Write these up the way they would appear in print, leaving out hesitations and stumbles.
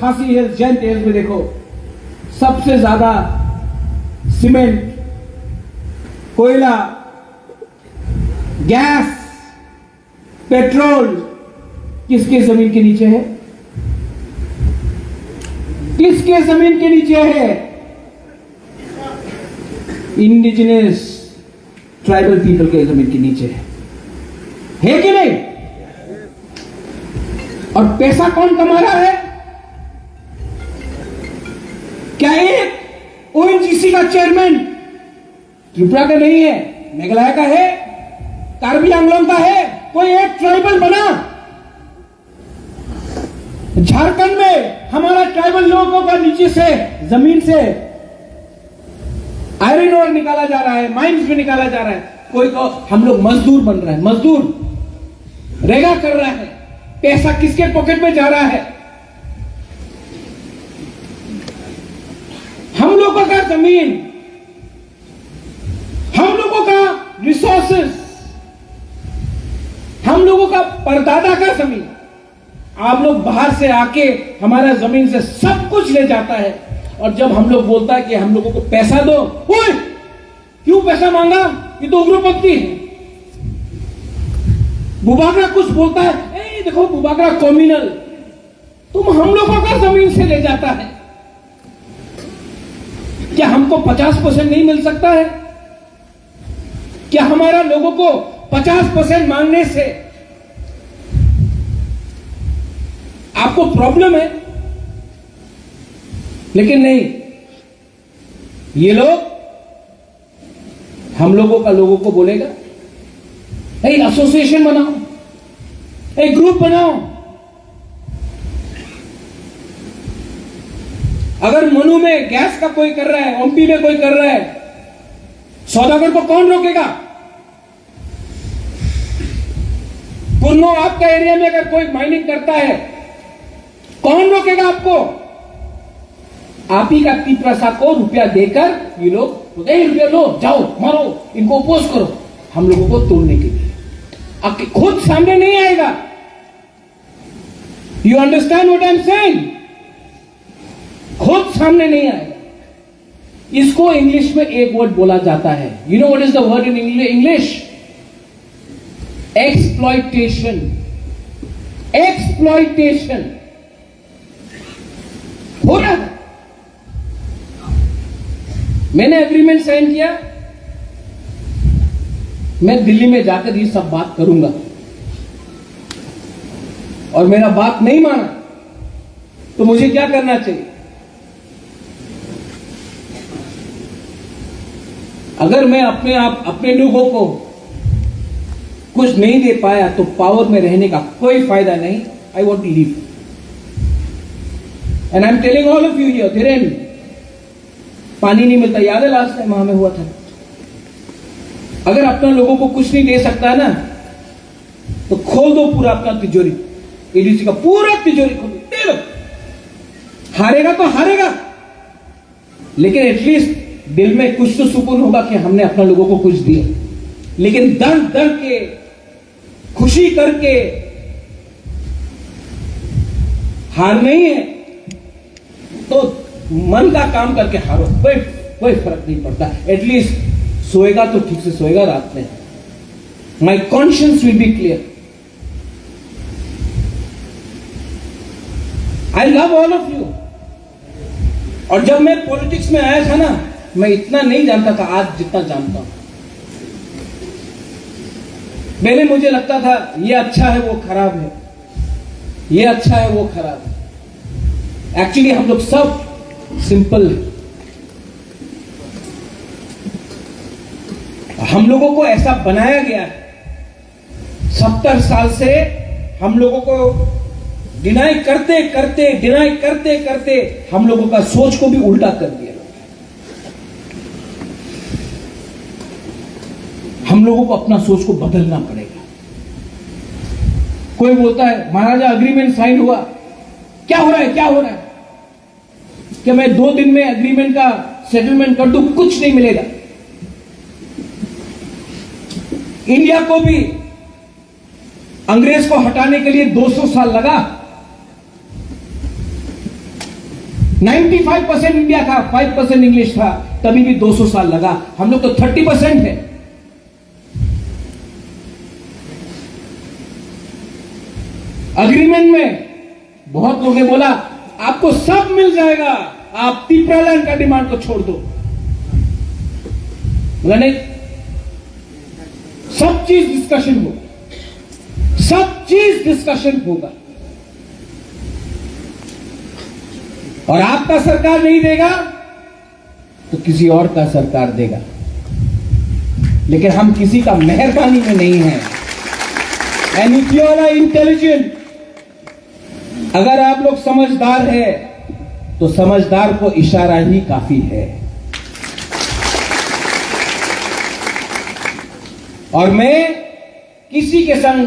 खासी hills, Jaint hills में देखो, सबसे ज्यादा सीमेंट, कोयला, गैस, पेट्रोल किसके जमीन के नीचे है? किसके जमीन के नीचे है? इंडिजिनस ट्राइबल पीपल के जमीन के नीचे है कि नहीं? और पैसा कौन कमा रहा है? क्या एक ओएनजीसी का चेयरमैन त्रिपुरा का नहीं है, मेघालय का है, कार्बी आंगलोंग का है? कोई एक ट्राइबल बना? झारखंड में हमारा ट्राइबल लोगों का नीचे से, जमीन से आयरन ओर निकाला जा रहा है, माइंस में निकाला जा रहा है। कोई तो हम लोग मजदूर बन रहे हैं, मजदूर रेगा कर रहा है। पैसा किसके पॉकेट में जा रहा है? हम लोगों का जमीन, हम लोगों का रिसोर्सेस, हम लोगों का परदादा का जमीन, आप लोग बाहर से आके हमारा जमीन से सब कुछ ले जाता है। और जब हम लोग बोलता है कि हम लोगों को पैसा दो, ओए क्यों पैसा मांगा? ये तो उग्रपंथी है। बुबागरा कुछ बोलता है, ए देखो बुबागरा कम्युनल, तुम हम लोगों का जमीन से ले जाता है। क्या हमको 50% नहीं मिल सकता है? क्या हमारा लोगों को 50% मांगने से आपको प्रॉब्लम है? लेकिन नहीं, ये लोग हम लोगों का लोगों को बोलेगा, एक एसोसिएशन बनाओ, एक ग्रुप बनाओ। अगर मनु में गैस का कोई कर रहा है, ओमपी में कोई कर रहा है, सौदागर को कौन रोकेगा? पुरनो आपका एरिया में अगर कोई माइनिंग करता है, कौन रोकेगा आपको? आप ही का त्रिपुरा को रुपया देकर ये लोग रुपया लो, जाओ मारो, इनको अपोज करो, हम लोगों को तोड़ने के लिए। आपके खुद सामने नहीं आएगा। You understand what I am saying? खुद सामने नहीं आएगा। इसको इंग्लिश में एक वर्ड बोला जाता है। You know what is the word in English? Exploitation. Exploitation हो रहा है। मैंने एग्रीमेंट साइन किया, मैं दिल्ली में जाकर ये सब बात करूंगा, और मेरा बात नहीं माना तो मुझे क्या करना चाहिए? अगर मैं अपने लोगों को कुछ नहीं दे पाया तो पावर में रहने का कोई फायदा नहीं। I want to leave and I am telling all of you here, Dhiren पानी नहीं मिलता, याद है लास्ट टाइम वहां में हुआ था। अगर अपना लोगों को कुछ नहीं दे सकता है ना, तो खोल दो पूरा अपना तिजोरी, एडीसी का पूरा तिजोरी खोल दे लो। हारेगा तो हारेगा, लेकिन एटलीस्ट दिल में कुछ तो सुकून होगा कि हमने अपना लोगों को कुछ दिया। लेकिन डर डर के, खुशी करके हार नहीं है, तो मन का काम करके हारो, कोई फर्क नहीं पड़ता। एटलीस्ट सोएगा तो ठीक से सोएगा रात में। My conscience will be clear. I love all of you. और जब मैं पॉलिटिक्स में आया था ना, मैं इतना नहीं जानता था आज जितना जानता हूं। पहले मुझे लगता था ये अच्छा है वो खराब है, ये अच्छा है वो खराब है। एक्चुअली हम लोग सब सिंपल है। हम लोगों को ऐसा बनाया गया है, 70 साल से हम लोगों को डिनाई करते करते हम लोगों का सोच को भी उल्टा कर दिया। हम लोगों को अपना सोच को बदलना पड़ेगा। कोई बोलता है महाराजा अग्रीमेंट साइन हुआ, क्या हो रहा है, क्या हो रहा है? क्या मैं 2 दिन में एग्रीमेंट का सेटलमेंट कर दूं? कुछ नहीं मिलेगा। इंडिया को भी अंग्रेज को हटाने के लिए 200 साल लगा। 95% इंडिया था, 5% इंग्लिश था, तभी भी 200 साल लगा। हम लोग तो 30% है। अग्रीमेंट में बहुत लोगों ने बोला आपको सब मिल जाएगा, आप तिप्रालैंड का डिमांड को छोड़ दो। बोला नहीं, सब चीज डिस्कशन होगा, सब चीज डिस्कशन होगा। और आपका सरकार नहीं देगा तो किसी और का सरकार देगा, लेकिन हम किसी का मेहरबानी में नहीं है। And if you are intelligent, अगर आप लोग समझदार है तो समझदार को इशारा ही काफी है। और मैं किसी के संग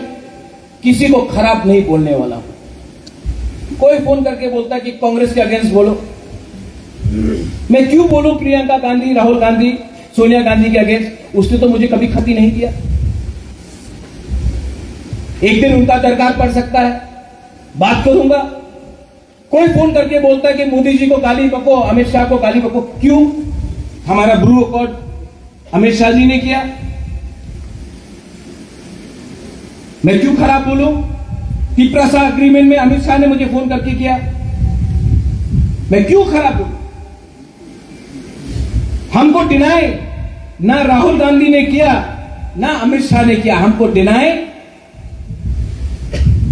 किसी को खराब नहीं बोलने वाला हूं। कोई फोन करके बोलता है कि कांग्रेस के अगेंस्ट बोलो, मैं क्यों बोलूं प्रियंका गांधी, राहुल गांधी, सोनिया गांधी के अगेंस्ट? उसने तो मुझे कभी खती नहीं किया। एक दिन उनका दरकार पड़ सकता है, बात करूंगा। कोई फोन करके बोलता है कि मोदी जी को गाली बको, अमित शाह को गाली बको, क्यों? हमारा ब्रू अकॉर्ड अमित शाह जी ने किया, मैं क्यों खराब बोलूं? तिप्रासा अग्रीमेंट में अमित शाह ने मुझे फोन करके किया, मैं क्यों खराब बोलूं? हमको डिनाई ना राहुल गांधी ने किया ना अमित शाह ने किया, हमको डिनाई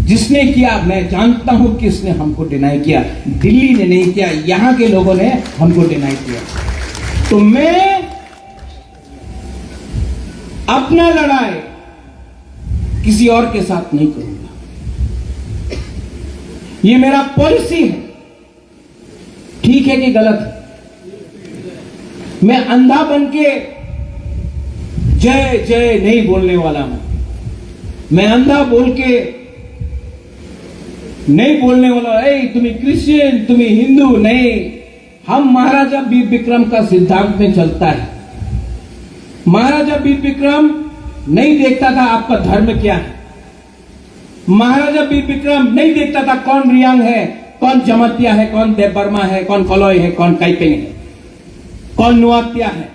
जिसने किया, मैं जानता हूं किसने हमको डिनाई किया। दिल्ली ने नहीं किया, यहां के लोगों ने हमको डिनाई किया। तो मैं अपना लड़ाई किसी और के साथ नहीं करूंगा। ये मेरा पॉलिसी है। ठीक है कि गलत है? मैं अंधा बन के जय जय नहीं बोलने वाला हूं। मैं अंधा बोल के नहीं बोलने वाला, ए तुम्हें क्रिश्चियन, तुम्हें हिंदू, नहीं। हम महाराजा वीर विक्रम का सिद्धांत में चलता है। महाराजा वीर विक्रम नहीं देखता था आपका धर्म क्या है। महाराजा वीर विक्रम नहीं देखता था कौन रियांग है, कौन जमतिया है, कौन देवबर्मा है, कौन कलॉय है, कौन काइपेंग है, कौन नुआत्या है।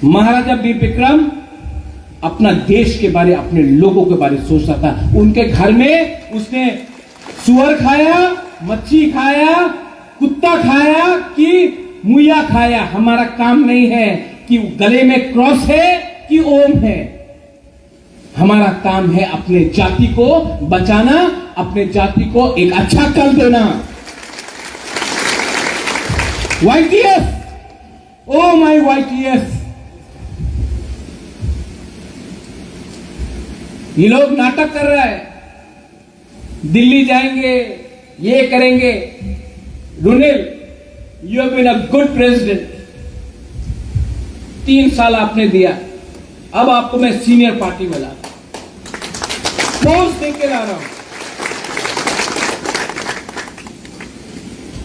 महाराजा वीर विक्रम अपना देश के बारे, अपने लोगों के बारे सोचता था। उनके घर में उसने सुअर खाया, मच्छी खाया, कुत्ता खाया कि मुया खाया, हमारा काम नहीं है कि गले में क्रॉस है कि ओम है। हमारा काम है अपने जाति को बचाना, अपने जाति को एक अच्छा कल देना। YTF, ओ माय YTF, ये लोग नाटक कर रहा है, दिल्ली जाएंगे, ये करेंगे। Runil, you have been a good president, 3 साल आपने दिया, अब आपको मैं सीनियर पार्टी में ला पोस्ट देके ला रहा हूं।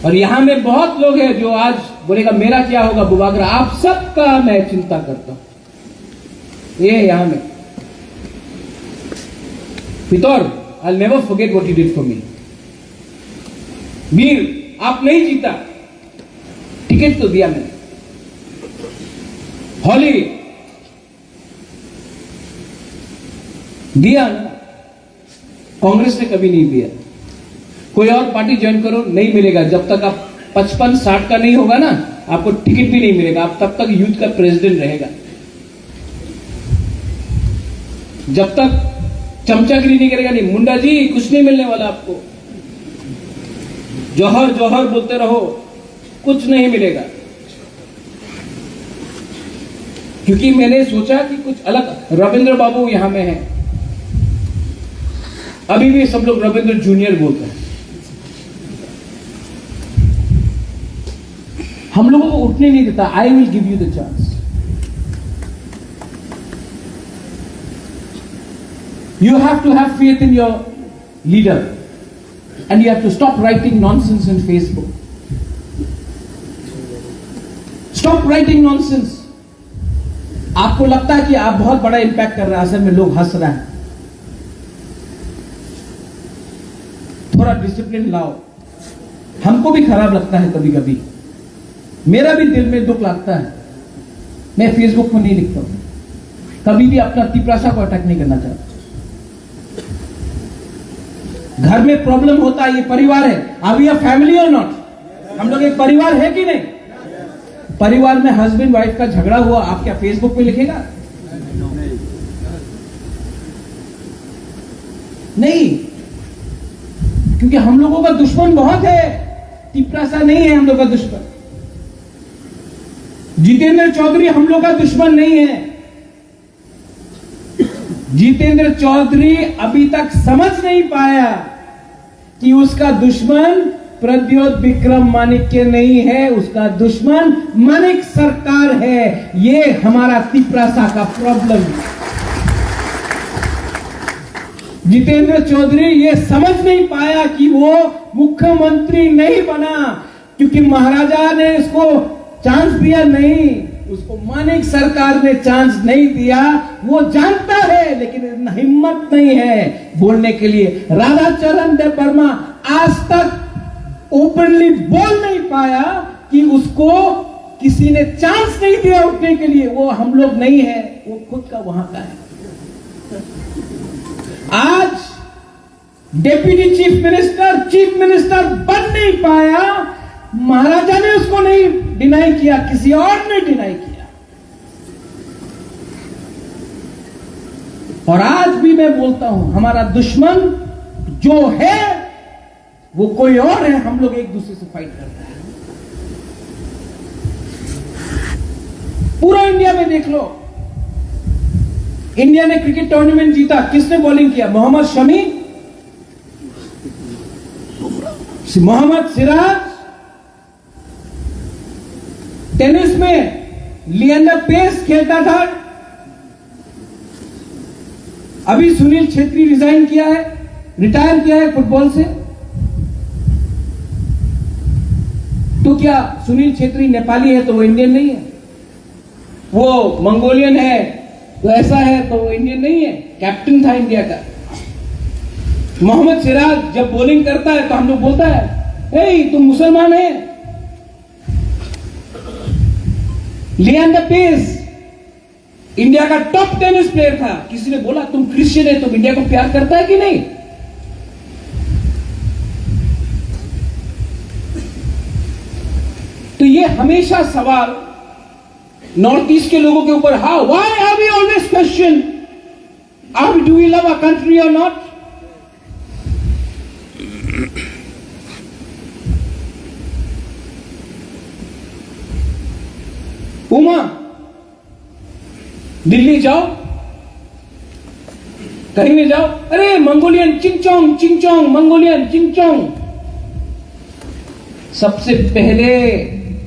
और यहां में बहुत लोग हैं जो आज बोलेगा मेरा क्या होगा बुबागरा, आप सबका मैं चिंता करता हूं। ये यहां में पितौर, I'll never forget what you did for me. वीर, आप नहीं जीता, टिकट तो दिया मैंने। हॉली दिया ना, कांग्रेस ने कभी नहीं दिया। कोई और पार्टी ज्वाइन करो, नहीं मिलेगा। जब तक आप 55-60 का नहीं होगा ना, आपको टिकट भी नहीं मिलेगा। आप तब तक यूथ का प्रेसिडेंट रहेगा। जब तक चमचागिरी नहीं करेगा, नहीं मुंडा जी, कुछ नहीं मिलने वाला आपको। जौहर जौहर बोलते रहो, कुछ नहीं मिलेगा। क्योंकि मैंने सोचा कि कुछ अलग। रविंद्र बाबू यहां में है, अभी भी सब लोग रविंद्र जूनियर बोलते हैं। हम लोगों को उठने नहीं देता। I will give you the chance. You have to have faith in your leader, and you have to stop writing nonsense in Facebook. Stop writing nonsense. आपको लगता है कि आप बहुत बड़ा इंपैक्ट कर रहे हैं, असल में लोग हंस रहे हैं। थोड़ा डिसिप्लिन लाओ। हमको भी खराब लगता है कभी कभी, मेरा भी दिल में दुख लगता है। मैं फेसबुक पर नहीं लिखता हूं, कभी भी अपना तिपरासा को अटैक नहीं करना चाहता। घर में प्रॉब्लम होता है, ये परिवार है। आर वी अ फैमिली और नॉट? हम लोग एक परिवार है कि नहीं? परिवार में हस्बैंड वाइफ का झगड़ा हुआ, आप क्या फेसबुक पे लिखेगा? नहीं, क्योंकि हम लोगों का दुश्मन बहुत है, तिपरासा नहीं है हम लोग का दुश्मन। जितेंद्र चौधरी हम लोग का दुश्मन नहीं है। जितेंद्र चौधरी अभी तक समझ नहीं पाया कि उसका दुश्मन प्रद्योत विक्रम माणिक्य नहीं है, उसका दुश्मन माणिक सरकार है। ये हमारा तिपरासा का प्रॉब्लम है। जितेंद्र चौधरी ये समझ नहीं पाया कि वो मुख्यमंत्री नहीं बना क्योंकि महाराजा ने इसको चांस दिया नहीं, उसको माणिक सरकार ने चांस नहीं दिया। वो जानता है लेकिन हिम्मत नहीं है बोलने के लिए। राधाचरण देव वर्मा आज तक ओपनली बोल नहीं पाया कि उसको किसी ने चांस नहीं दिया उठने के लिए। वो हम लोग नहीं है, वो खुद का वहां का है। आज डेप्यूटी चीफ मिनिस्टर बन नहीं पाया, महाराजा ने उसको नहीं डिनाई किया, किसी और ने डिनाई किया। और आज भी मैं बोलता हूं, हमारा दुश्मन जो है वो कोई और है। हम लोग एक दूसरे से फाइट करते हैं। पूरा इंडिया में देख लो, इंडिया ने क्रिकेट टूर्नामेंट जीता, किसने बॉलिंग किया? मोहम्मद शमी, मोहम्मद सिराज। टेनिस में लिएंडर पेस खेलता था, अभी सुनील छेत्री रिजाइन किया है, रिटायर किया है फुटबॉल से। तो क्या सुनील छेत्री नेपाली है तो वो इंडियन नहीं है? वो मंगोलियन है तो ऐसा है तो वो इंडियन नहीं है? कैप्टन था इंडिया का। मोहम्मद सिराज जब बॉलिंग करता है तो हम लोग बोलता है, हे तुम मुसलमान है। लिएंडर पेस इंडिया का टॉप टेनिस प्लेयर था, किसी ने बोला तुम क्रिश्चियन है, तुम इंडिया को प्यार करता है कि नहीं? तो ये हमेशा सवाल नॉर्थ ईस्ट के लोगों के ऊपर, how why are we always question, are do we love a country और नॉट? उमा, दिल्ली जाओ, कहीं भी जाओ, अरे मंगोलियन चिंगचोंग चिंगचोंग, मंगोलियन चिंगचोंग। सबसे पहले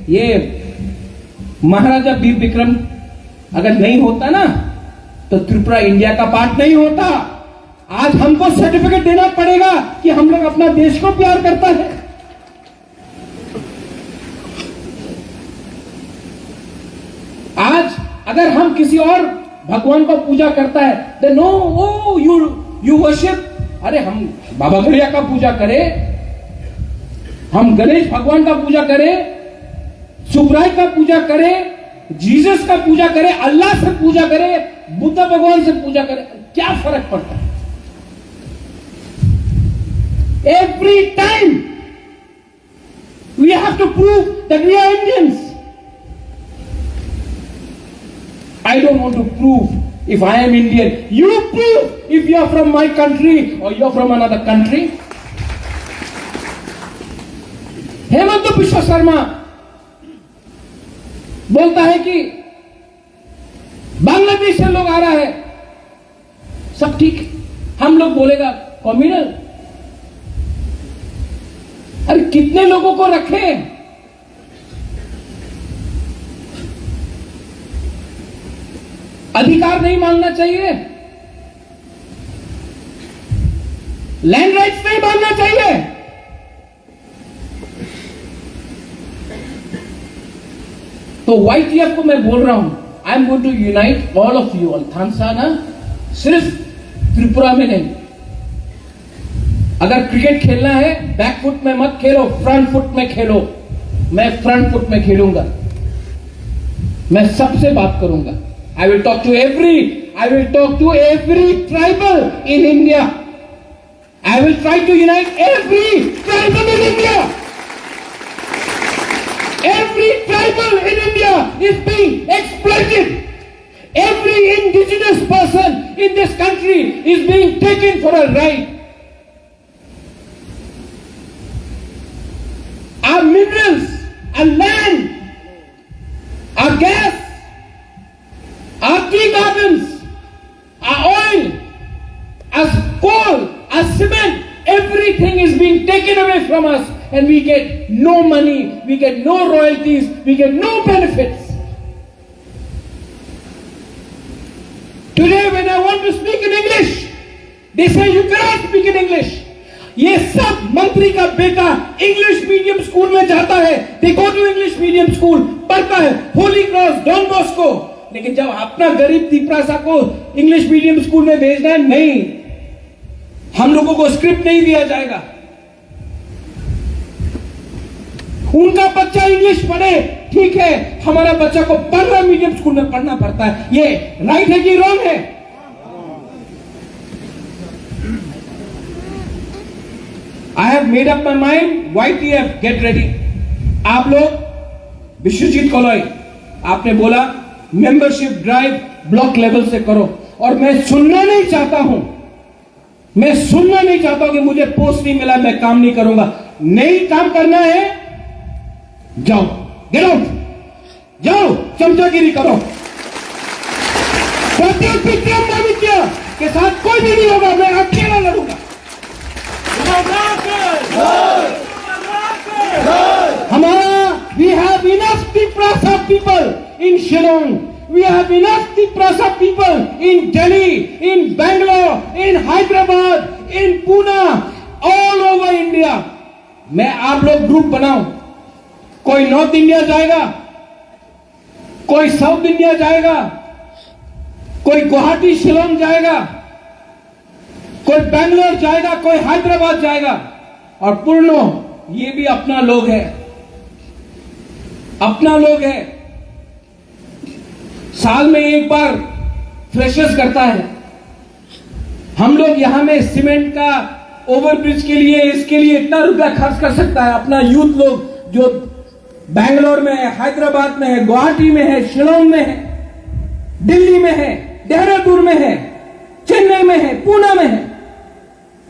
ये महाराजा वीर विक्रम अगर नहीं होता ना तो त्रिपुरा इंडिया का पार्ट नहीं होता। आज हमको सर्टिफिकेट देना पड़ेगा कि हम लोग अपना देश को प्यार करता है। आज अगर हम किसी और भगवान को पूजा करता है then no, oh you worship, अरे हम बाबा गड़िया का पूजा करें, हम गणेश भगवान का पूजा करें, सुब्राय का पूजा करें, जीसस का पूजा करें, अल्लाह से पूजा करें, बुद्ध भगवान से पूजा करें, क्या फर्क पड़ता है? Every time we have to prove that we are Indians. I don't want to prove if I am Indian. You prove if you are from my country or you are from another country. Hemant Biswa Sharma बोलता है कि बांग्लादेश से लोग आ रहा है, सब ठीक है। हम लोग बोलेगा कम्युनल। अरे कितने लोगों को रखे? अधिकार नहीं मांगना चाहिए, लैंड राइट्स नहीं मांगना चाहिए। तो YTF को मैं बोल रहा हूं, I am going to unite all of you all. थानसा ना सिर्फ त्रिपुरा में नहीं, अगर क्रिकेट खेलना है बैक फुट में मत खेलो, फ्रंट फुट में खेलो। मैं फ्रंट फुट में खेलूंगा, मैं सबसे बात करूंगा। I will talk to every tribal in India. I will try to unite every tribal in India. Every tribal in India is being exploited. Every indigenous person in this country is being taken for a ride. Our minerals, our land, our gas, our tea gardens, our oil, our coal, our cement, everything is being taken away from us, and we get no money, we get no royalties, we get no benefits. Today when I want to speak in English, they say you cannot speak in English. ये सब मंत्री का बेटा English medium school में जाता है, they go to English medium school, पढ़ता है होली क्रॉस, डॉन बॉस्को, लेकिन जब अपना गरीब दीपरासा को इंग्लिश मीडियम स्कूल में भेजना है, नहीं, हम लोगों को स्क्रिप्ट नहीं दिया जाएगा। उनका बच्चा इंग्लिश पढ़े, ठीक है, हमारा बच्चा को बांग्ला मीडियम स्कूल में पढ़ना पड़ता है। ये राइट है कि रॉन्ग है? I have made up my mind. YTF, get ready. आप लोग विश्वजीत कॉलोई, आपने बोला मेंबरशिप ड्राइव ब्लॉक लेवल से करो, और मैं सुनना नहीं चाहता हूं कि मुझे पोस्ट नहीं मिला, मैं काम नहीं करूंगा। नहीं काम करना है, जाओ, गेट आउट, जाओ, चमचागिरी करो। विक्रमादित्य के साथ कोई भी नहीं होगा, मैं अकेला लड़ूंगा। We have enough Tiprasa people in Shillong. We have enough Tiprasa people in Delhi, in Bangalore, in Hyderabad, in Pune, all over India. मैं आप लोग ग्रुप बनाओ, कोई नॉर्थ इंडिया जाएगा, कोई साउथ इंडिया जाएगा, कोई गुवाहाटी शिलोंग जाएगा, कोई बैंगलोर जाएगा, कोई हैदराबाद जाएगा, और पूर्णो ये भी अपना लोग है, अपना लोग है। साल में एक बार फ्रेशर्स करता है। हम लोग यहां में सीमेंट का ओवरब्रिज के लिए, इसके लिए इतना रुपया खर्च कर सकता है। अपना यूथ लोग जो बैंगलोर में है, हैदराबाद में है, गुवाहाटी में है, शिलोंग में है, दिल्ली में है, देहरादून में है, चेन्नई में है, पुणे में है,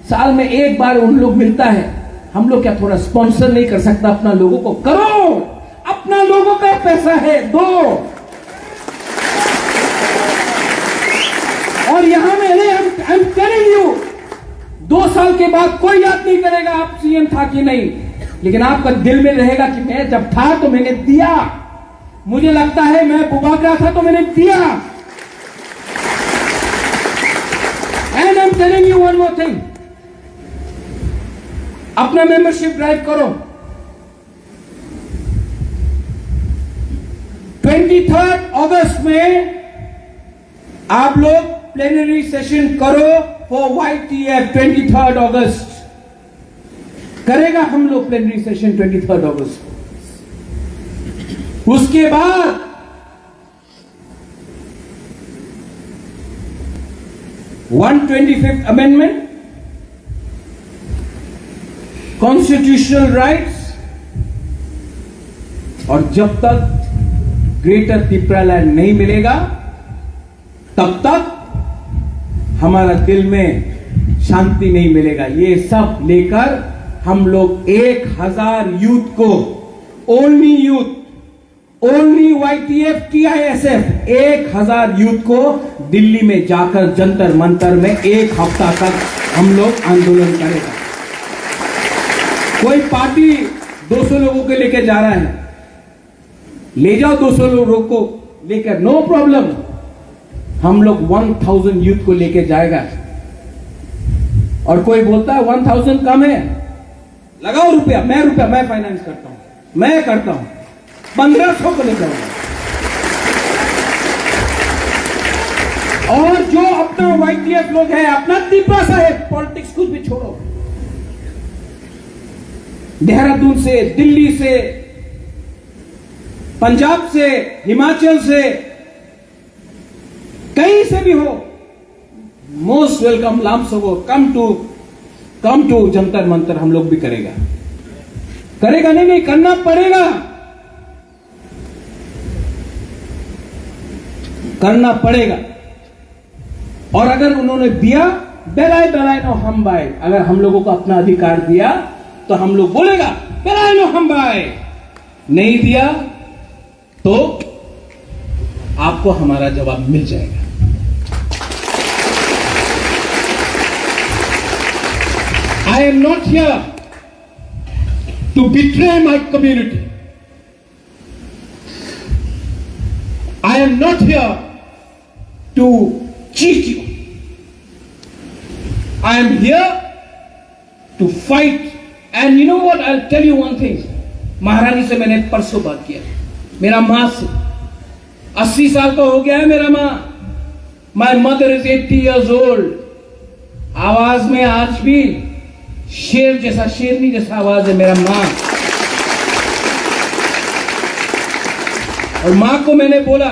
साल में एक बार उन लोग मिलता है। हम लोग क्या थोड़ा स्पॉन्सर नहीं कर सकता अपना लोगों को? करो, अपना लोगों का पैसा है, दो। और यहां में आई एम टेलिंग यू, 2 साल के बाद कोई याद नहीं करेगा आप सीएम था कि नहीं, लेकिन आपका दिल में रहेगा कि मैं जब था तो मैंने दिया। मुझे लगता है मैं बुबागरा था तो मैंने दिया। And I am telling you one more thing, अपना मेंबरशिप ड्राइव करो। 23 अगस्त में आप लोग प्लेनरी सेशन करो फॉर YTF। 23 अगस्त करेगा हम लोग प्लेनरी सेशन 23 अगस्त। उसके बाद 125th अमेंडमेंट, कॉन्स्टिट्यूशनल राइट्स, और जब तक ग्रेटर तिप्रालैंड नहीं मिलेगा तब तक हमारा दिल में शांति नहीं मिलेगा। ये सब लेकर हम लोग 1000 यूथ को, only youth, only YTF TISF 1000 youth को दिल्ली में जाकर जंतर मंतर में 1 हफ्ता तक हम लोग आंदोलन करेगा। कोई पार्टी 200 लोगों को लेकर जा रहा है, ले जाओ 200 लोगों को लेकर, नो प्रॉब्लम। हम लोग 1000 यूथ को लेकर जाएगा। और कोई बोलता है 1000 कम है, लगाओ रुपया, मैं फाइनेंस करता हूं, मैं करता हूं, 1500 को लेकर। और जो अपना YTF लोग है, अपना तिप्रासा है, पॉलिटिक्स कुछ भी छोड़ो, देहरादून से, दिल्ली से, पंजाब से, हिमाचल से, कहीं से भी हो, मोस्ट वेलकम लामसोगो, कम टू जंतर मंतर। हम लोग भी करेगा नहीं, करना पड़ेगा, करना पड़ेगा। और अगर उन्होंने दिया बेलाय नो हम बाय, अगर हम लोगों को अपना अधिकार दिया तो हम लोग बोलेगा बेलाय नो हम बाय, नहीं दिया तो आपको हमारा जवाब मिल जाएगा। I am not here to betray my community. I am not here to cheat you. I am here to fight. And you know what? I'll tell you one thing. महारानी से मैंने परसों बात किया, मेरा माँ से 80 साल का हो गया है मेरा माँ। My mother is 80 years old. आवाज में आज भी शेर जैसा, शेरनी जैसा आवाज है मेरा माँ। और माँ को मैंने बोला,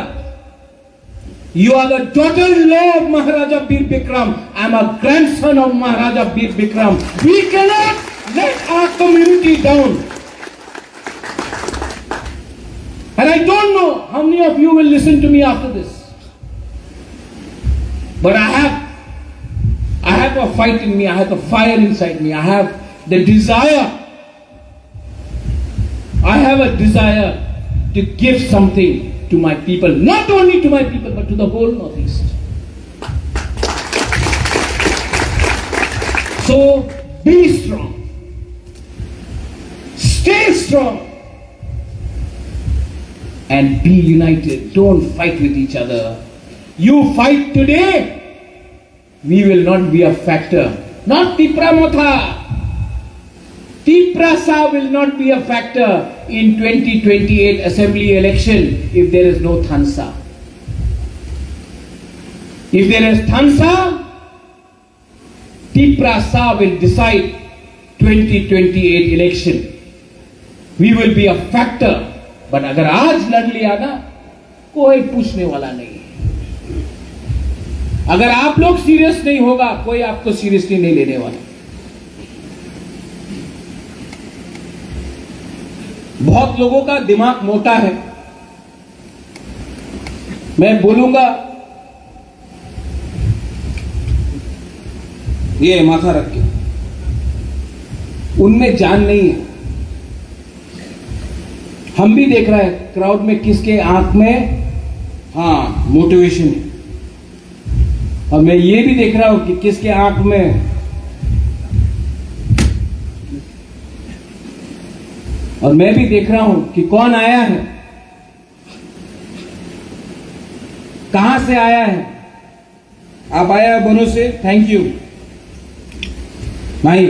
You are the daughter-in-law of Maharaja Bir Bikram. I am a grandson of Maharaja Bir Bikram. We cannot let our community down. And I don't know how many of you will listen to me after this. But I have a fight in me. I have a fire inside me. I have the desire. I have a desire to give something to my people, not only to my people, but to the whole Northeast. So be strong, stay strong, and be united. Don't fight with each other. You fight today, we will not be a factor. Not Tipramotha. Tiprasa will not be a factor in 2028 assembly election if there is no Thansa. If there is Thansa, Tiprasa will decide 2028 election. We will be a factor. But अगर आज लड़ लिया ना, कोई पूछने वाला नहीं। अगर आप लोग सीरियस नहीं होगा, कोई आपको सीरियसली नहीं लेने वाला। बहुत लोगों का दिमाग मोटा है, मैं बोलूंगा ये माथा रख के, उनमें जान नहीं है। हम भी देख रहे हैं क्राउड में किसके आंख में मोटिवेशन है, और मैं ये भी देख रहा हूं कि किसके आंख में, और मैं भी देख रहा हूं कि कौन आया है, कहां से आया है। आप आया बनो से, थैंक यू भाई।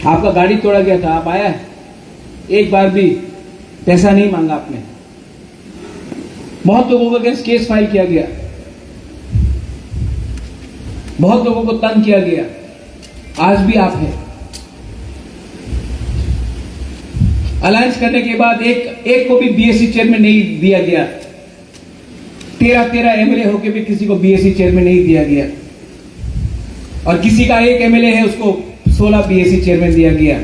आपका गाड़ी तोड़ा गया था, आप आया है, एक बार भी पैसा नहीं मांगा आपने। बहुत लोगों को अगेंस्ट केस फाइल किया गया, बहुत लोगों को तंग किया गया, आज भी आप हैं। अलायंस करने के बाद एक को भी बीएससी चेयरमैन नहीं दिया गया। 13 एमएलए होके भी किसी को बीएससी चेयरमैन नहीं दिया गया, और किसी का एक एमएलए है उसको 16 बीएससी चेयरमैन दिया गया।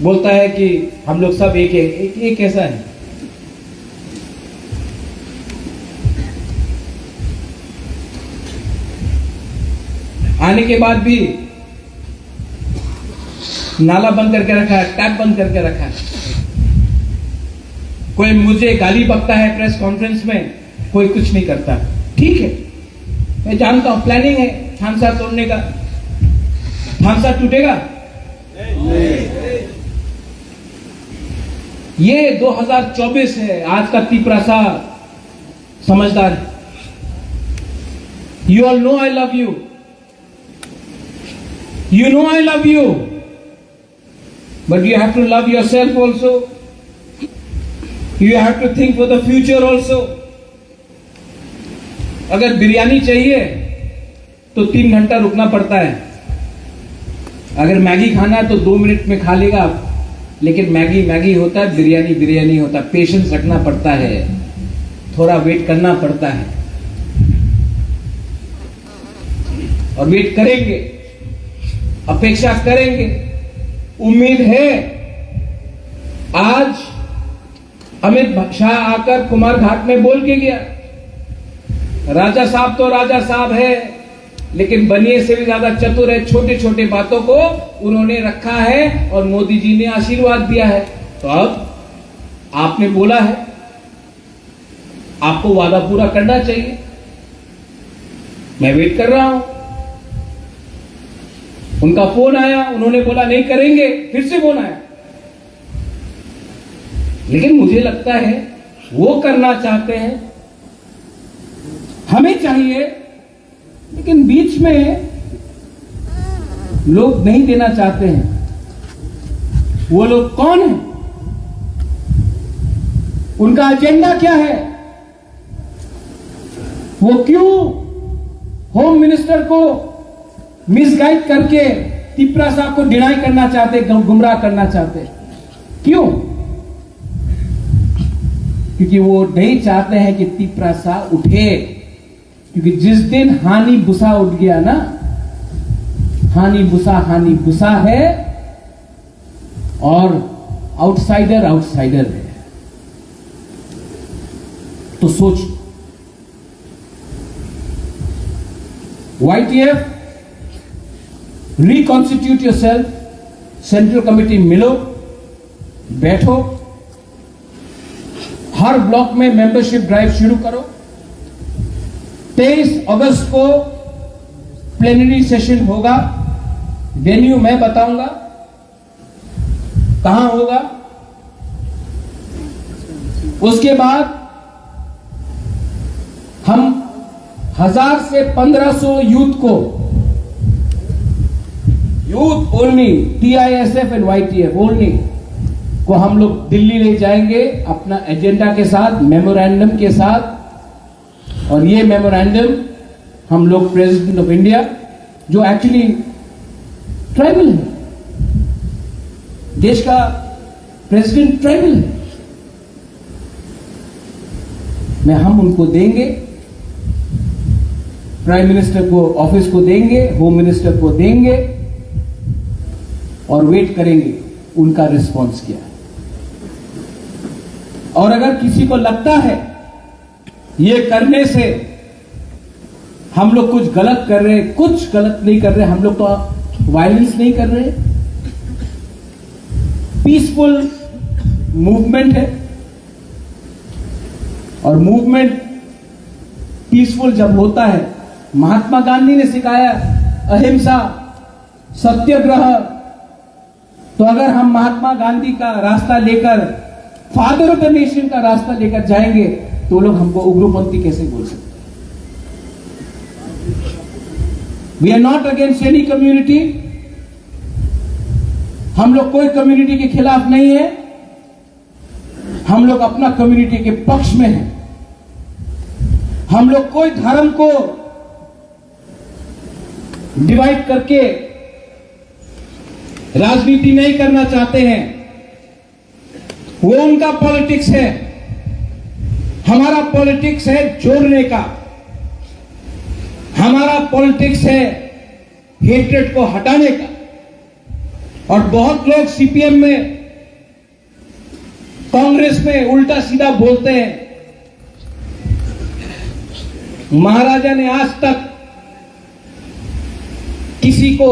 बोलता है कि हम लोग सब एक है। एक कैसा है? आने के बाद भी नाला बंद करके रखा है, टैप बंद करके रखा है। कोई मुझे गाली बकता है प्रेस कॉन्फ्रेंस में, कोई कुछ नहीं करता। ठीक है, मैं जानता हूं प्लानिंग है थानसा तोड़ने का। थानसा टूटेगा? ये 2024 है, आज का तिपरासा समझदार है। You all know I love you. You know I love you. But you have to love yourself also. You have to think for the future also. अगर बिरयानी चाहिए तो 3 घंटा रुकना पड़ता है, अगर मैगी खाना है तो 2 मिनट में खा लेगा, लेकिन मैगी मैगी होता है, बिरयानी बिरयानी होता है। पेशेंस रखना पड़ता है, थोड़ा वेट करना पड़ता है, और वेट करेंगे, अपेक्षा करेंगे। उम्मीद है आज अमित शाह आकर कुमार घाट में बोल के गया, राजा साहब तो राजा साहब है, लेकिन बनिए से भी ज्यादा चतुर है। छोटे छोटे बातों को उन्होंने रखा है और मोदी जी ने आशीर्वाद दिया है। तो अब आपने बोला है, आपको वादा पूरा करना चाहिए। मैं वेट कर रहा हूं। उनका फोन आया, उन्होंने बोला नहीं करेंगे, फिर से फोन आया। लेकिन मुझे लगता है वो करना चाहते हैं, हमें चाहिए, लेकिन बीच में लोग नहीं देना चाहते हैं। वो लोग कौन हैं? उनका एजेंडा क्या है? वो क्यों होम मिनिस्टर को मिसगाइड करके तिपरा साहब को डिनाई करना चाहते, गुमराह करना चाहते? क्यों? क्योंकि वो नहीं चाहते हैं कि तिपरा साहब उठे। क्योंकि जिस दिन हानि बुसा उठ गया ना, हानि बुसा है, और आउटसाइडर आउटसाइडर है। तो सोच, YTF reconstitute yourself, central committee मिलो, बैठो, हर ब्लॉक में मेंबरशिप ड्राइव शुरू करो। 23 अगस्त को प्लेनरी सेशन होगा, वेन्यू मैं बताऊंगा कहां होगा। उसके बाद हम 1000 से 1500 यूथ को, youth only, TISF and YTF only को हम लोग दिल्ली ले जाएंगे अपना एजेंडा के साथ, मेमोरेंडम के साथ। और ये मेमोरेंडम हम लोग प्रेसिडेंट ऑफ इंडिया, जो एक्चुअली ट्राइबल है, देश का प्रेसिडेंट ट्राइबल है, में हम उनको देंगे, प्राइम मिनिस्टर को ऑफिस को देंगे, होम मिनिस्टर को देंगे, और वेट करेंगे उनका रिस्पॉन्स क्या है। और अगर किसी को लगता है ये करने से हम लोग कुछ गलत कर रहे, कुछ गलत नहीं कर रहे, हम लोग तो वायलेंस नहीं कर रहे, पीसफुल मूवमेंट है। और मूवमेंट पीसफुल जब होता है, महात्मा गांधी ने सिखाया अहिंसा, सत्याग्रह। तो अगर हम महात्मा गांधी का रास्ता लेकर, फादर ऑफ द नेशन का रास्ता लेकर जाएंगे, तो लोग हमको उग्रपंथी कैसे बोल सकते? We are not against any community. हम लोग कोई कम्युनिटी के खिलाफ नहीं है, हम लोग अपना कम्युनिटी के पक्ष में हैं। हम लोग कोई धर्म को डिवाइड करके राजनीति नहीं करना चाहते हैं, वो उनका पॉलिटिक्स है। हमारा पॉलिटिक्स है जोड़ने का, हमारा पॉलिटिक्स है हेट्रेड को हटाने का। और बहुत लोग CPM में, कांग्रेस में उल्टा सीधा बोलते हैं। महाराजा ने आज तक किसी को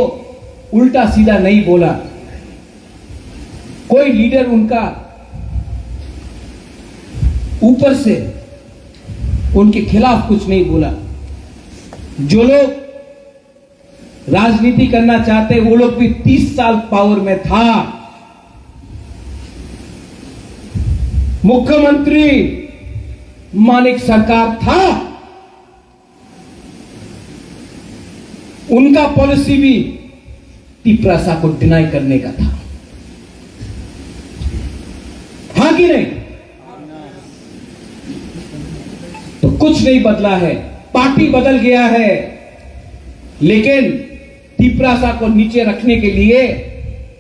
उल्टा सीधा नहीं बोला, कोई लीडर उनका ऊपर से उनके खिलाफ कुछ नहीं बोला। जो लोग राजनीति करना चाहते, वो लोग भी 30 साल पावर में था। मुख्यमंत्री मानिक सरकार था, उनका पॉलिसी भी तिपरासा को डिनाई करने का था। हाँ कि नहीं? तो कुछ नहीं बदला है, पार्टी बदल गया है, लेकिन तिपरासा को नीचे रखने के लिए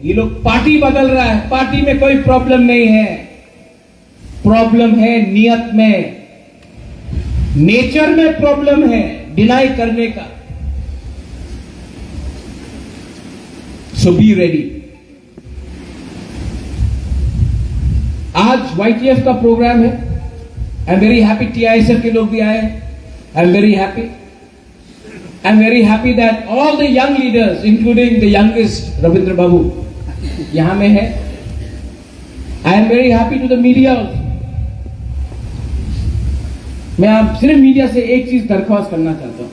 ये लोग पार्टी बदल रहा है। पार्टी में कोई प्रॉब्लम नहीं है, प्रॉब्लम है नियत में, नेचर में प्रॉब्लम है डिनाई करने का। So be ready. आज YTF का प्रोग्राम है। I am very happy, TISF के लोग भी आए। I am very happy. I am very happy that all the young leaders including the youngest Ravindra Babu यहां में है। I am very happy to the media. मैं आप सिर्फ मीडिया से एक चीज दरख्वास्त करना चाहता हूं।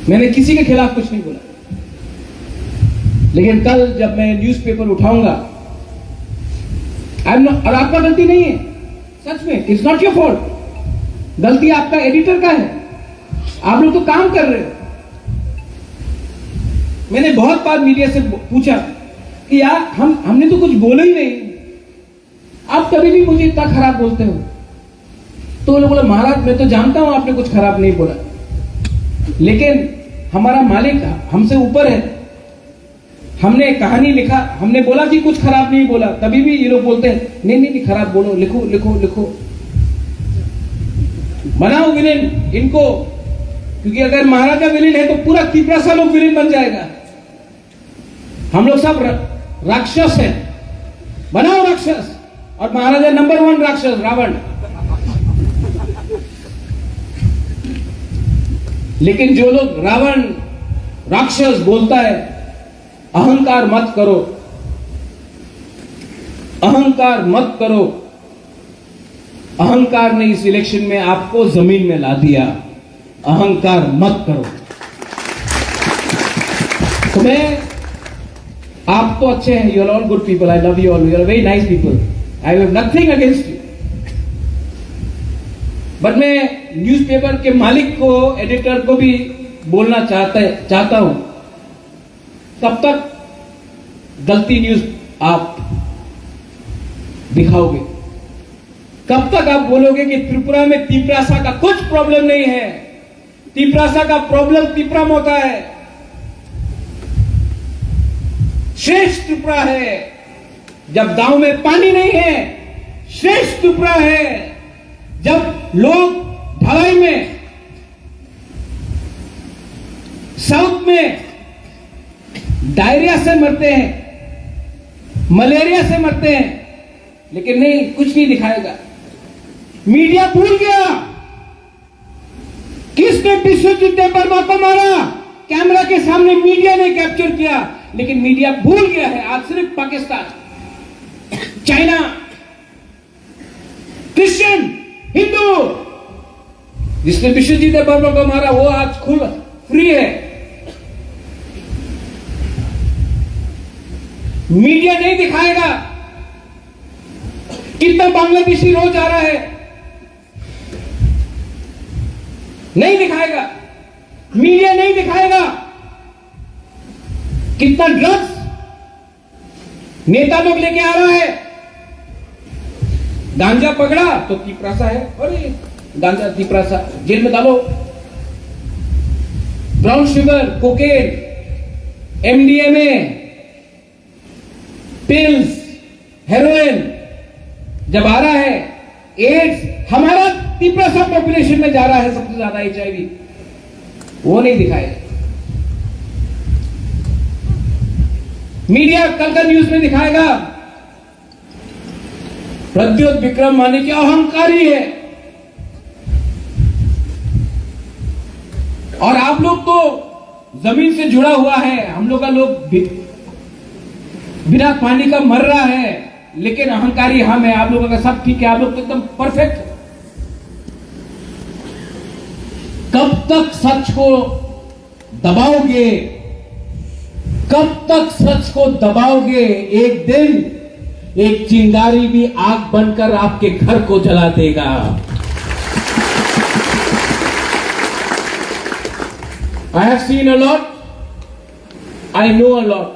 मैंने किसी के खिलाफ कुछ नहीं बोला, लेकिन कल जब मैं न्यूज़पेपर उठाऊंगा, और आपका गलती नहीं है, सच में इट्स नॉट योर फॉल्ट, गलती आपका एडिटर का है। आप लोग तो काम कर रहे हो। मैंने बहुत बार मीडिया से पूछा कि यार हमने तो कुछ बोला ही नहीं, आप कभी भी मुझे इतना खराब बोलते हो। तो लोग बोला महाराज मैं तो जानता हूं आपने कुछ खराब नहीं बोला, लेकिन हमारा मालिक हमसे ऊपर है। हमने कहानी लिखा, हमने बोला कि कुछ खराब नहीं बोला, तभी भी ये लोग बोलते हैं नहीं नहीं नहीं खराब बोलो, लिखो लिखो लिखो, बनाओ विलेन इनको, क्योंकि अगर महाराजा विलेन है तो पूरा तिपरासा लोग विलेन बन जाएगा। हम लोग सब राक्षस हैं, बनाओ राक्षस। और महाराजा नंबर 1 राक्षस रावण। लेकिन जो लोग रावण राक्षस बोलता है, अहंकार मत करो, अहंकार मत करो। अहंकार ने इस इलेक्शन में आपको जमीन में ला दिया, अहंकार मत करो। तो मैं, आप तो अच्छे हैं, you are all good people, I love you all, you are very nice people, I have nothing against you. But मैं न्यूज़पेपर के मालिक को, एडिटर को भी बोलना चाहता हूं, कब तक गलती न्यूज आप दिखाओगे? कब तक आप बोलोगे कि त्रिपुरा में तिपरासा का कुछ प्रॉब्लम नहीं है? तिपरासा का प्रॉब्लम तिपरा में होता है। श्रेष्ठ त्रिपुरा है जब गांव में पानी नहीं है, श्रेष्ठ त्रिपुरा है जब लोग ढलाई में, साउथ में डायरिया से मरते हैं, मलेरिया से मरते हैं, लेकिन नहीं, कुछ नहीं दिखाएगा। मीडिया भूल गया किसने विश्वजीत देववर्मा को मारा, कैमरा के सामने मीडिया ने कैप्चर किया, लेकिन मीडिया भूल गया है। आज सिर्फ पाकिस्तान, चाइना, क्रिश्चियन, हिंदू, जिसने विश्वजीत देववर्मा को मारा वो आज खुल फ्री है। मीडिया नहीं दिखाएगा कितना बांग्लादेशी रोज आ रहा है, नहीं दिखाएगा। मीडिया नहीं दिखाएगा कितना ड्रग्स नेता लोग लेके आ रहा है। गांजा पकड़ा तो तिपरासा है, अरे गांजा तिपरासा, जेल में डालो। Brown sugar, cocaine, MDMA, pills, heroin जब आ रहा है, एड्स, हमारा तिपरासा पॉपुलेशन में जा रहा है सबसे ज्यादा HIV, वो नहीं दिखाएगा। मीडिया कल का न्यूज में दिखाएगा प्रद्योत विक्रम माने क्या अहंकारी है, और आप लोग तो जमीन से जुड़ा हुआ है, हम लोग का लोग बिना पानी का मर रहा है, लेकिन अहंकारी हम है। आप लोगों का सब ठीक है, आप लोग तो एकदम परफेक्ट। कब तक सच को दबाओगे? कब तक सच को दबाओगे? एक दिन एक चिंगारी भी आग बनकर आपके घर को जला देगा। I have seen a lot, I know a lot,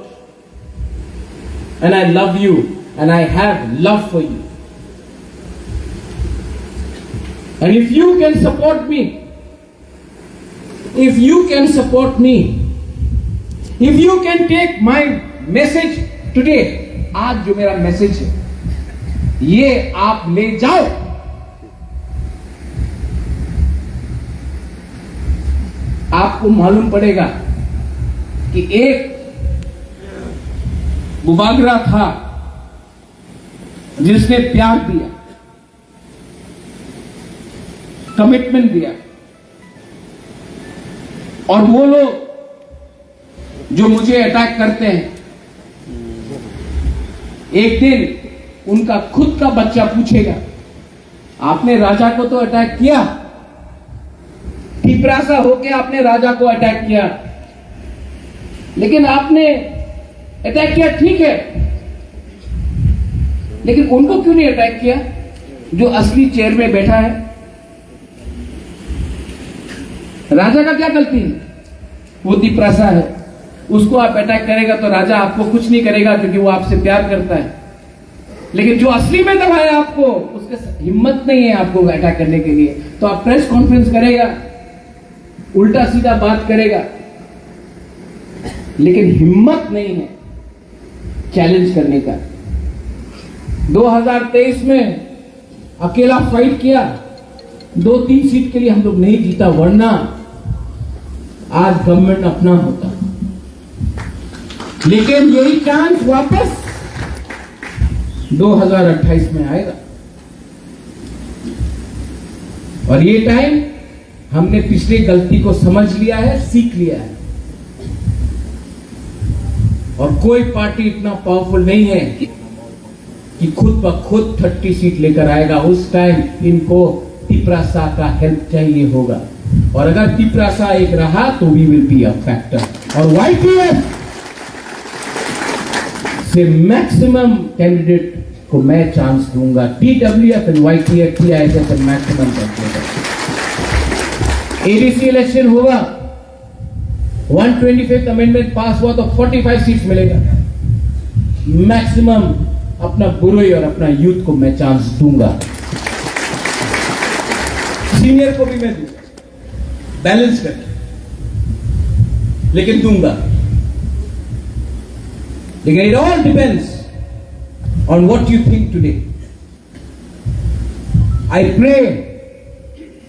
and I love you, and I have love for you. And if you can support me, if you can support me, if you can take my message today, आज जो मेरा message है ये आप ले जाओ, आपको मालूम पड़ेगा कि एक मुबागरा था जिसने प्यार दिया, कमिटमेंट दिया, और वो लोग जो मुझे अटैक करते हैं, एक दिन उनका खुद का बच्चा पूछेगा, आपने राजा को तो अटैक किया, पिपरासा होके आपने राजा को अटैक किया, लेकिन आपने अटैक किया ठीक है, लेकिन उनको क्यों नहीं अटैक किया जो असली चेयर में बैठा है? राजा का क्या गलती है? वो पिपरासा है, उसको आप अटैक करेगा तो राजा आपको कुछ नहीं करेगा क्योंकि वो आपसे प्यार करता है, लेकिन जो असली में दबाया आपको, उसके हिम्मत नहीं है आपको अटैक करने के लिए, तो आप प्रेस कॉन्फ्रेंस करेगा, उल्टा सीधा बात करेगा, लेकिन हिम्मत नहीं है चैलेंज करने का। 2023 में अकेला फाइट किया, 2-3 सीट के लिए हम लोग नहीं जीता, वरना आज गवर्नमेंट अपना होता। लेकिन यही चांस वापस 2028 में आएगा, और ये टाइम हमने पिछली गलती को समझ लिया है, सीख लिया है, और कोई पार्टी इतना पावरफुल नहीं है कि खुद ब खुद 30 सीट लेकर आएगा। उस टाइम इनको पिपरासा का हेल्प चाहिए होगा, और अगर पिपरासा एक रहा तो we will be a factor, और वाईपीएफ से मैक्सिमम कैंडिडेट को मैं चांस दूंगा। टीडब्ल्यूएफ एंड वाईपीएफ टीआईएस से मैक्सिमम कैंडिडेट। एडीसी इलेक्शन होगा, 125th अमेंडमेंट पास हुआ तो 45 सीट्स मिलेगा, मैक्सिमम अपना बुरोई और अपना यूथ को मैं चांस दूंगा, सीनियर को भी मैं दूंगा, बैलेंस करके, लेकिन दूंगा। लेकिन it all depends on what you think today. I pray,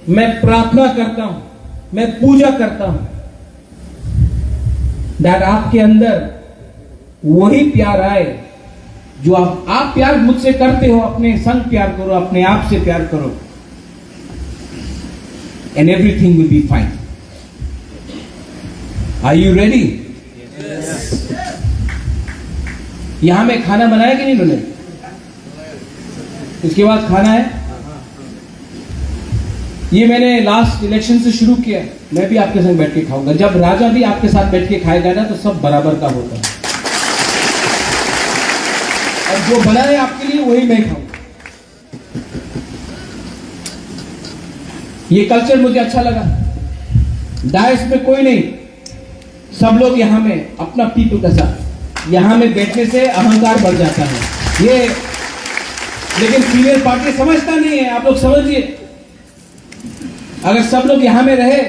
मैं प्रार्थना करता हूं, मैं पूजा करता हूं दैट आपके अंदर वही प्यार आए जो आप प्यार मुझसे करते हो, अपने संग प्यार करो, अपने आप से प्यार करो, and everything will be fine. Are you ready? यहां में खाना बनाया कि नहीं उन्होंने? इसके बाद खाना है। ये मैंने लास्ट इलेक्शन से शुरू किया, मैं भी आपके संग बैठ के खाऊंगा। जब राजा भी आपके साथ बैठ के खाएगा ना तो सब बराबर का होता है, और जो बना है आपके लिए वही मैं खाऊंगा। ये कल्चर मुझे अच्छा लगा। डायस में कोई नहीं, सब लोग यहां में अपना पीपल के साथ, यहां में बैठने से अहंकार बढ़ जाता है ये, लेकिन सीनियर पार्टी समझता नहीं है। आप लोग समझिए, अगर सब लोग यहां में रहे,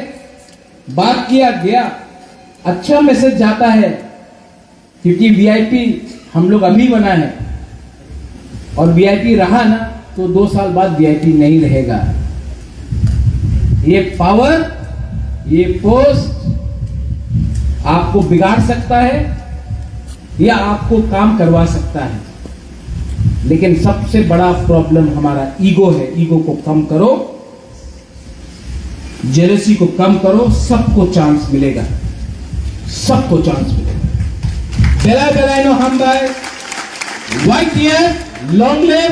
बात किया गया, अच्छा मैसेज जाता है, क्योंकि वीआईपी हम लोग अभी बना है, और वीआईपी रहा ना तो 2 साल बाद वीआईपी नहीं रहेगा। ये पावर, ये पोस्ट आपको बिगाड़ सकता है या आपको काम करवा सकता है, लेकिन सबसे बड़ा प्रॉब्लम हमारा ईगो है। ईगो को कम करो, जेलसी को कम करो, सबको चांस मिलेगा, सबको चांस मिलेगा। बेला बेलाइनो हम बाय वाईपीएफ लॉन्ग लिव,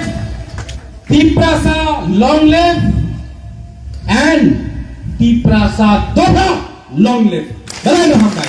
पिपरासा लॉन्ग लिव, एंड पिपरासा दोहा लॉन्ग लिव। बेलाइनो हम बाय